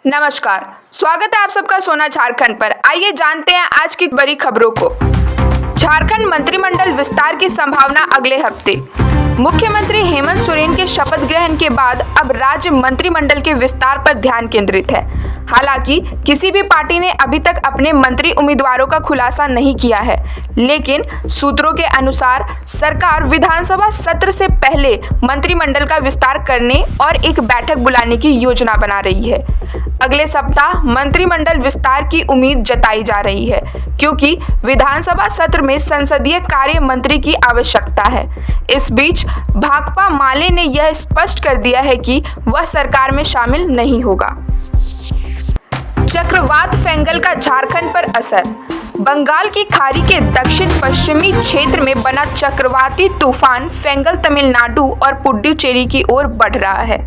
नमस्कार, स्वागत है आप सबका सोना झारखंड पर। आइए जानते हैं आज की बड़ी खबरों को। झारखंड मंत्रिमंडल विस्तार की संभावना अगले हफ्ते। मुख्यमंत्री हेमंत सोरेन के शपथ ग्रहण के बाद अब राज्य मंत्रिमंडल के विस्तार पर ध्यान केंद्रित है। हालांकि किसी भी पार्टी ने अभी तक अपने मंत्री उम्मीदवारों का खुलासा नहीं किया है, लेकिन सूत्रों के अनुसार सरकार विधानसभा सत्र से पहले मंत्रिमंडल का विस्तार करने और एक बैठक बुलाने की योजना बना रही है। अगले सप्ताह मंत्रिमंडल विस्तार की उम्मीद जताई जा रही है, क्योंकि विधानसभा सत्र में संसदीय कार्य मंत्री की आवश्यकता है। इस बीच भाकपा माले ने यह स्पष्ट कर दिया है कि वह सरकार में शामिल नहीं होगा। चक्रवात फेंगल का झारखंड पर असर। बंगाल की खाड़ी के दक्षिण पश्चिमी क्षेत्र में बना चक्रवाती तूफान फेंगल तमिलनाडु और पुडुचेरी की ओर बढ़ रहा है।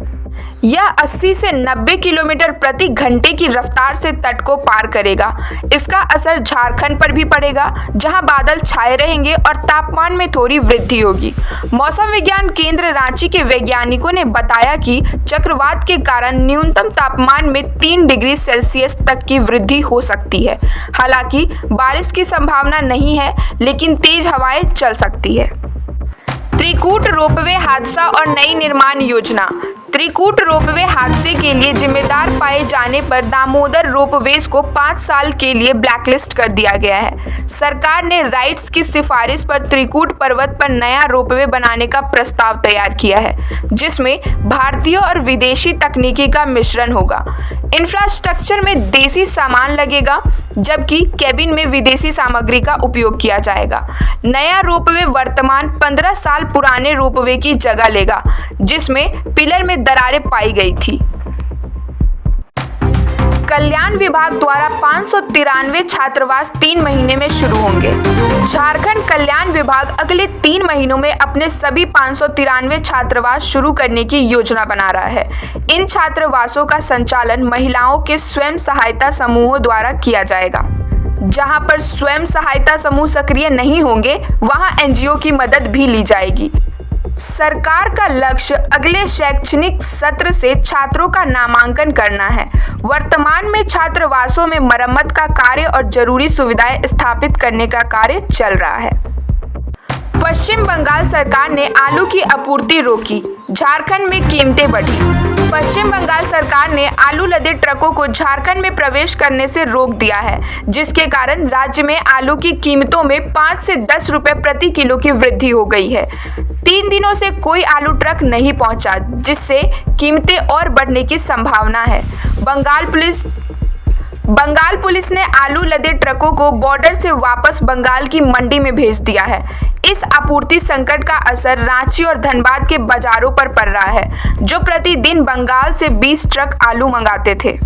यह 80 से 90 किलोमीटर प्रति घंटे की रफ्तार से तट को पार करेगा। इसका असर झारखंड पर भी पड़ेगा, जहां बादल छाए रहेंगे और तापमान में थोड़ी वृद्धि होगी। मौसम विज्ञान केंद्र रांची के वैज्ञानिकों ने बताया कि चक्रवात के कारण न्यूनतम तापमान में 3 डिग्री सेल्सियस तक की वृद्धि हो सकती है। हालांकि बारिश की संभावना नहीं है, लेकिन तेज हवाएं चल सकती है। त्रिकूट रोपवे हादसा और नई निर्माण योजना। त्रिकूट रोपवे हादसे के लिए जिम्मेदार पाए जाने पर दामोदर रोपवेज को 5 साल के लिए ब्लैकलिस्ट कर दिया गया है। सरकार ने राइट्स की सिफारिश पर त्रिकूट पर्वत पर नया रोपवे बनाने का प्रस्ताव तैयार किया है, जिसमें भारतीय और विदेशी तकनीकी का मिश्रण होगा। इंफ्रास्ट्रक्चर में देसी सामान लगेगा, जबकि केबिन में विदेशी सामग्री का उपयोग किया जाएगा। नया रोपवे वर्तमान 15 साल पुराने रोपवे की जगह लेगा, जिसमें पिलर में दरारें पाई गई थी। कल्याण विभाग द्वारा 593 छात्रावास 3 महीने में शुरू होंगे। झारखंड कल्याण विभाग अगले 3 महीनों में अपने सभी 593 छात्रावास शुरू करने की योजना बना रहा है। इन छात्रावासों का संचालन महिलाओं के स्वयं सहायता समूहों द्वारा किया जाएगा। जहां पर स्वयं सहायता समूह सक्रिय नहीं होंगे, वहां एनजीओ की मदद भी ली जाएगी। सरकार का लक्ष्य अगले शैक्षणिक सत्र से छात्रों का नामांकन करना है। वर्तमान में छात्रावासों में मरम्मत का कार्य और जरूरी सुविधाएं स्थापित करने का कार्य चल रहा है। पश्चिम बंगाल सरकार ने आलू की आपूर्ति रोकी। झारखंड में कीमतें बढ़ी। पश्चिम बंगाल सरकार ने आलू लदे ट्रकों को झारखंड में प्रवेश करने से रोक दिया है, जिसके कारण राज्य में आलू की कीमतों में 5 से 10 रुपए प्रति किलो की वृद्धि हो गई है। 3 दिनों से कोई आलू ट्रक नहीं पहुंचा, जिससे कीमतें और बढ़ने की संभावना है। बंगाल पुलिस ने आलू लदे ट्रकों को बॉर्डर से वापस बंगाल की मंडी में भेज दिया है। इस आपूर्ति संकट का असर रांची और धनबाद के बाजारों पर पड़ रहा है, जो प्रतिदिन बंगाल से 20 ट्रक आलू मंगाते थे।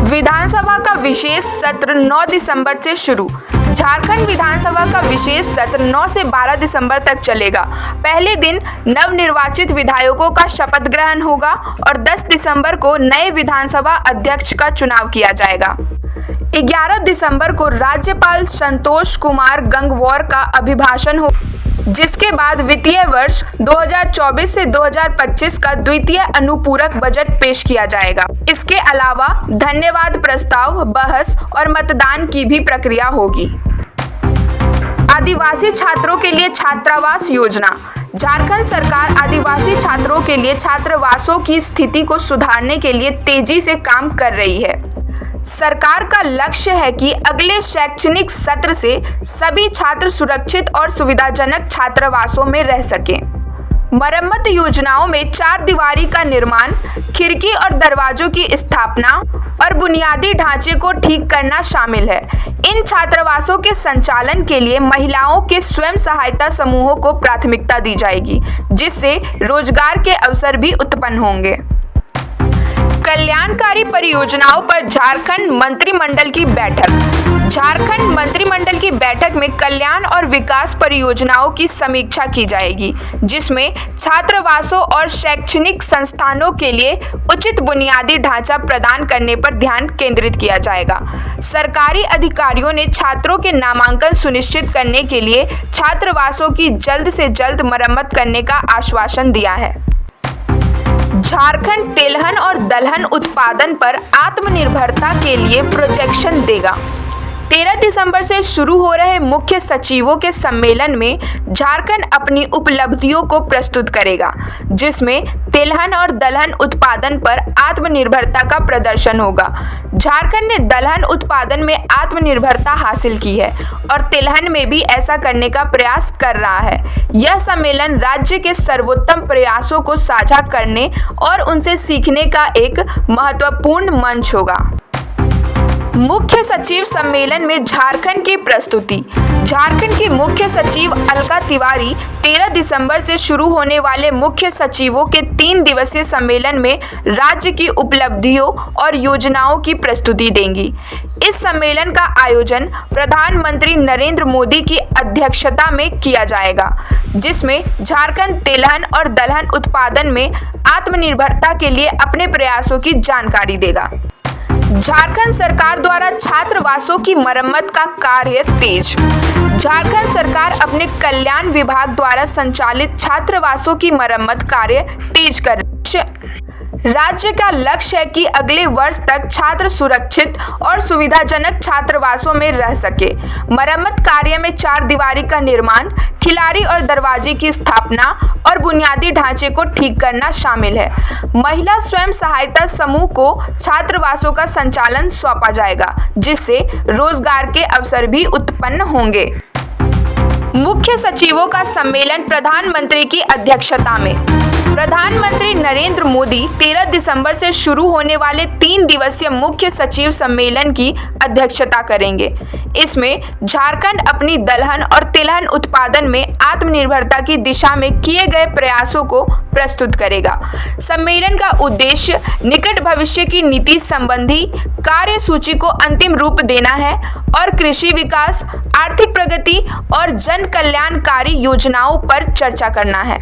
विधानसभा का विशेष सत्र 9 दिसंबर से शुरू। झारखंड विधानसभा का विशेष सत्र 9 से 12 दिसंबर तक चलेगा। पहले दिन नवनिर्वाचित विधायकों का शपथ ग्रहण होगा और 10 दिसंबर को नए विधानसभा अध्यक्ष का चुनाव किया जाएगा। 11 दिसंबर को राज्यपाल संतोष कुमार गंगवार का अभिभाषण हो, जिसके बाद वित्तीय वर्ष 2024 से 2025 का द्वितीय अनुपूरक बजट पेश किया जाएगा। इसके अलावा धन्यवाद प्रस्ताव, बहस और मतदान की भी प्रक्रिया होगी। आदिवासी छात्रों के लिए छात्रावास योजना। झारखंड सरकार आदिवासी छात्रों के लिए छात्रावासों की स्थिति को सुधारने के लिए तेजी से काम कर रही है। सरकार का लक्ष्य है कि अगले शैक्षणिक सत्र से सभी छात्र सुरक्षित और सुविधाजनक छात्रावासों में रह सकें। मरम्मत योजनाओं में 4 दीवारी का निर्माण, खिड़की और दरवाजों की स्थापना और बुनियादी ढांचे को ठीक करना शामिल है। इन छात्रावासों के संचालन के लिए महिलाओं के स्वयं सहायता समूहों को प्राथमिकता दी जाएगी, जिससे रोजगार के अवसर भी उत्पन्न होंगे। कल्याणकारी परियोजनाओं पर झारखंड मंत्रिमंडल की बैठक। झारखंड मंत्रिमंडल की बैठक में कल्याण और विकास परियोजनाओं की समीक्षा की जाएगी, जिसमें छात्रावासों और शैक्षणिक संस्थानों के लिए उचित बुनियादी ढांचा प्रदान करने पर ध्यान केंद्रित किया जाएगा। सरकारी अधिकारियों ने छात्रों के नामांकन सुनिश्चित करने के लिए छात्रावासों की जल्द से जल्द मरम्मत करने का आश्वासन दिया है। झारखंड तेलहन और दलहन उत्पादन पर आत्मनिर्भरता के लिए प्रोजेक्शन देगा। 13 दिसंबर से शुरू हो रहे मुख्य सचिवों के सम्मेलन में झारखंड अपनी उपलब्धियों को प्रस्तुत करेगा, जिसमें तिलहन और दलहन उत्पादन पर आत्मनिर्भरता का प्रदर्शन होगा। झारखंड ने दलहन उत्पादन में आत्मनिर्भरता हासिल की है और तिलहन में भी ऐसा करने का प्रयास कर रहा है। यह सम्मेलन राज्य के सर्वोत्तम प्रयासों को साझा करने और उनसे सीखने का एक महत्वपूर्ण मंच होगा। मुख्य सचिव सम्मेलन में झारखंड की प्रस्तुति। झारखंड की मुख्य सचिव अलका तिवारी 13 दिसंबर से शुरू होने वाले मुख्य सचिवों के 3 दिवसीय सम्मेलन में राज्य की उपलब्धियों और योजनाओं की प्रस्तुति देंगी। इस सम्मेलन का आयोजन प्रधानमंत्री नरेंद्र मोदी की अध्यक्षता में किया जाएगा, जिसमें झारखंड तिलहन और दलहन उत्पादन में आत्मनिर्भरता के लिए अपने प्रयासों की जानकारी देगा। झारखंड सरकार द्वारा छात्रावासों की मरम्मत का कार्य तेज। झारखंड सरकार अपने कल्याण विभाग द्वारा संचालित छात्रावासों की मरम्मत कार्य तेज कर रही है। राज्य का लक्ष्य है कि अगले वर्ष तक छात्र सुरक्षित और सुविधाजनक छात्रावासों में रह सके। मरम्मत कार्य में 4 दीवारी का निर्माण, खिलाड़ी और दरवाजे की स्थापना और बुनियादी ढांचे को ठीक करना शामिल है। महिला स्वयं सहायता समूह को छात्रावासों का संचालन सौंपा जाएगा, जिससे रोजगार के अवसर भी उत्पन्न होंगे। मुख्य सचिवों का सम्मेलन प्रधानमंत्री की अध्यक्षता में। प्रधानमंत्री नरेंद्र मोदी 13 दिसंबर से शुरू होने वाले 3 दिवसीय मुख्य सचिव सम्मेलन की अध्यक्षता करेंगे। इसमें झारखंड अपनी दलहन और तिलहन उत्पादन में आत्मनिर्भरता की दिशा में किए गए प्रयासों को प्रस्तुत करेगा। सम्मेलन का उद्देश्य निकट भविष्य की नीति संबंधी कार्यसूची को अंतिम रूप देना है और कृषि विकास, आर्थिक प्रगति और जन कल्याणकारी योजनाओं पर चर्चा करना है।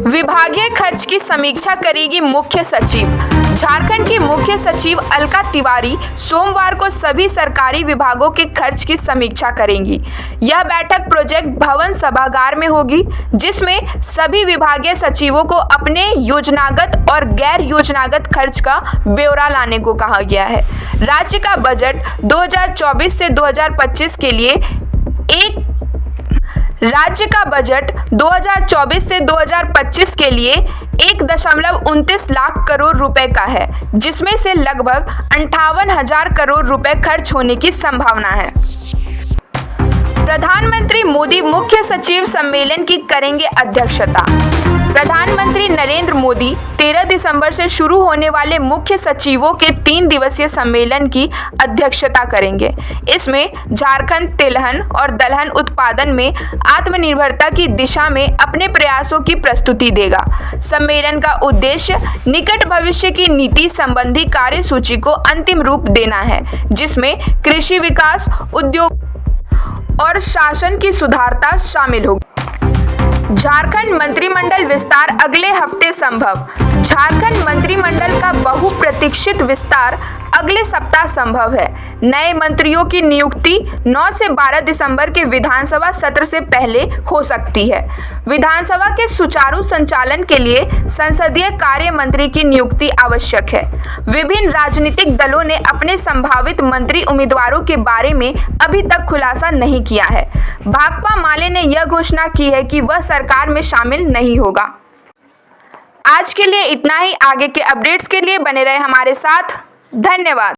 विभागीय खर्च की समीक्षा करेगी मुख्य सचिव। झारखंड की मुख्य सचिव अलका तिवारी सोमवार को सभी सरकारी विभागों के खर्च की समीक्षा करेंगी। यह बैठक प्रोजेक्ट भवन सभागार में होगी, जिसमें सभी विभागीय सचिवों को अपने योजनागत और गैर योजनागत खर्च का ब्यौरा लाने को कहा गया है। राज्य का बजट 2024 से 2025 के लिए 1.29 लाख करोड़ रुपए का है, जिसमें से लगभग 58,000 करोड़ रुपए खर्च होने की संभावना है। प्रधानमंत्री मोदी मुख्य सचिव सम्मेलन की करेंगे अध्यक्षता। प्रधानमंत्री नरेंद्र मोदी 13 दिसंबर से शुरू होने वाले मुख्य सचिवों के 3 दिवसीय सम्मेलन की अध्यक्षता करेंगे। इसमें झारखंड तिलहन और दलहन उत्पादन में आत्मनिर्भरता की दिशा में अपने प्रयासों की प्रस्तुति देगा। सम्मेलन का उद्देश्य निकट भविष्य की नीति संबंधी कार्यसूची को अंतिम रूप देना है, जिसमें कृषि विकास, उद्योग और शासन की सुधारता शामिल होगी। झारखंड मंत्रिमंडल विस्तार अगले हफ्ते संभव। झारखंड मंत्रिमंडल का बहुप्रतीक्षित विस्तार अगले सप्ताह संभव है। नए मंत्रियों की नियुक्ति 9 से 12 दिसंबर के विधानसभा सत्र से पहले हो सकती है। विधानसभा के सुचारू संचालन के लिए संसदीय कार्य मंत्री की नियुक्ति आवश्यक है। विभिन्न राजनीतिक दलों ने अपने संभावित मंत्री उम्मीदवारों के बारे में अभी तक खुलासा नहीं किया है। भाकपा माले ने यह घोषणा की है कि वह सरकार में शामिल नहीं होगा। आज के लिए इतना ही। आगे के अपडेट्स के लिए बने रहे हमारे साथ। धन्यवाद।